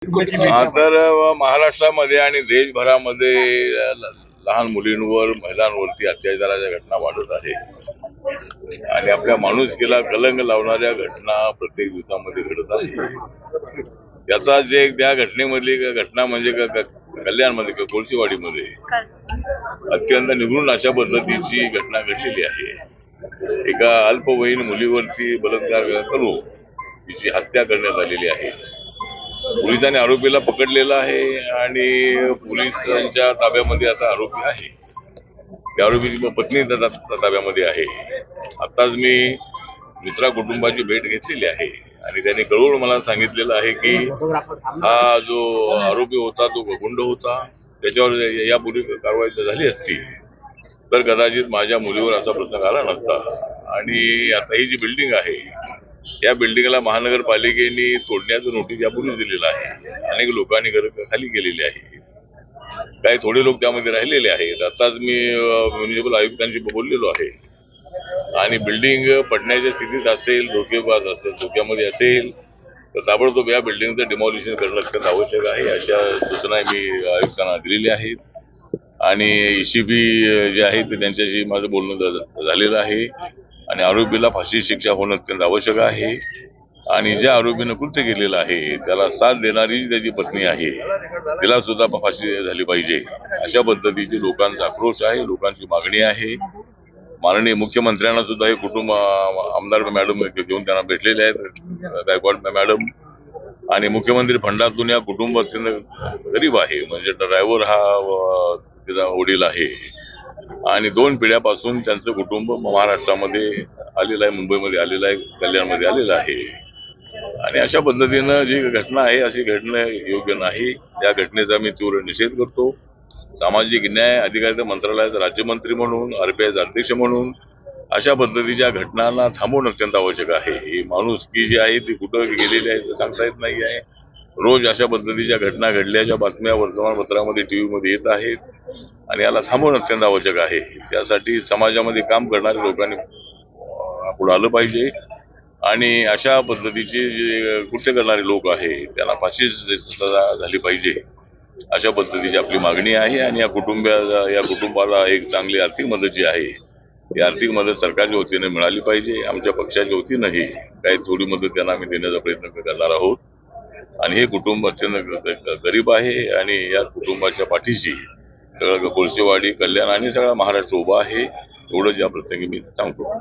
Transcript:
हा तर महाराष्ट्रामध्ये आणि देशभरामध्ये लहान मुलींवर महिलांवरती अत्याचाराच्या घटना वाढत आहे आणि आपल्या माणुसकीला कलंक लावणाऱ्या घटना प्रत्येक दिवसामध्ये घडत आहे. त्याचा जे त्या घटनेमधली घटना म्हणजे कल्याणमध्ये कोळशीवाडीमध्ये अत्यंत निघून अशा पद्धतीची घटना घडलेली आहे. एका अल्पवयीन मुलीवरती बलात्कार करून तिची हत्या करण्यात आलेली आहे. पोलिसांनी आरोपीला पकडलेला आहे आणि पोलिसांच्या ताब्यामध्ये आता आरोपी आहे. त्या आरोपीची पत्नी ताब्यामध्ये आहे. आताच मी मित्रा कुटुंबाची भेट घेतलेली आहे आणि त्यांनी कळवून मला सांगितलेलं आहे की हा जो आरोपी होता तो गुंड होता. त्याच्यावर यापूर्वी कारवाई झाली असती तर कदाचित माझ्या मुलीवर असा प्रसंग आला नसता. आणि आता ही जी बिल्डिंग आहे या बिल्डिंगला महानगरपालिकेने तोडण्याचं नोटीस यापूर्वी दिलेलं आहे. अनेक लोकांनी घर खाली केलेली आहे. काही थोडे लोक त्यामध्ये राहिलेले आहेत. आताच मी म्युनिसिपल आयुक्तांशी बोललेलो आहे आणि बिल्डिंग पडण्याच्या स्थितीत असेल, धोक्यामध्ये असेल तर ताबडतोब या बिल्डिंगचं डिमॉलिशन करणं अत्यंत आवश्यक आहे. अशा सूचना मी आयुक्तांना दिलेल्या आहेत. आणि ECB जे आहे ते त्यांच्याशी माझं बोलणं झालेलं आहे आणि आरोपीला फाशी शिक्षा होणं अत्यंत आवश्यक आहे. आणि ज्या आरोपीनं कृत्य केलेलं आहे त्याला साथ देणारी त्याची पत्नी आहे तिला सुद्धा फाशी झाली पाहिजे. अशा पद्धतीची लोकांचा आक्रोश आहे, लोकांची मागणी आहे. माननीय मुख्यमंत्र्यांना सुद्धा हे कुटुंब आमदार मॅडम घेऊन त्यांना भेटलेले आहेत, गायकवाड मॅडम. आणि मुख्यमंत्री फंडातून या कुटुंब अत्यंत गरीब आहे. म्हणजे ड्रायव्हर हा तिचा वडील आहे आणि 2 पिढ्यापासून त्यांचं कुटुंब महाराष्ट्रामध्ये आलेलं आहे, मुंबईमध्ये आलेलं आहे, कल्याणमध्ये आलेलं आहे. आणि अशा पद्धतीनं जी घटना आहे अशी घडणं योग्य नाही. त्या घटनेचा मी तीव्र निषेध करतो. सामाजिक न्याय अधिकारिता मंत्रालयाचे राज्यमंत्री म्हणून, RBIचे अध्यक्ष म्हणून अशा पद्धतीच्या घटनांना थांबवणं अत्यंत आवश्यक आहे. ही माणुसकी जी आहे ती कुठं गेलेली आहे सांगता येत नाही आहे. रोज अशा पद्धतीच्या घटना घडल्याच्या बातम्या वर्तमानपत्रामध्ये, टीव्हीमध्ये येत आहेत आणि याला थांबवणं अत्यंत आवश्यक आहे. त्यासाठी समाजामध्ये काम करणाऱ्या लोकांनी पुढे आलं पाहिजे आणि अशा पद्धतीचे जे कृत्य करणारे लोक आहेत त्यांना फाशी झाली पाहिजे. अशा पद्धतीची आपली मागणी आहे. आणि या कुटुंबाला एक चांगली आर्थिक मदत जी आहे ही आर्थिक मदत सरकारच्या वतीने मिळाली पाहिजे. आमच्या पक्षाच्या वतीनंही काही थोडी मदत त्यांना आम्ही देण्याचा प्रयत्न करणार आहोत. आणि हे कुटुंब अत्यंत गरीब आहे आणि या कुटुंबाच्या पाठीशी सगळं कोळशीवाडी, कल्याण आणि सगळा महाराष्ट्र उभा आहे. एवढं या प्रसंगी मी सांगतो.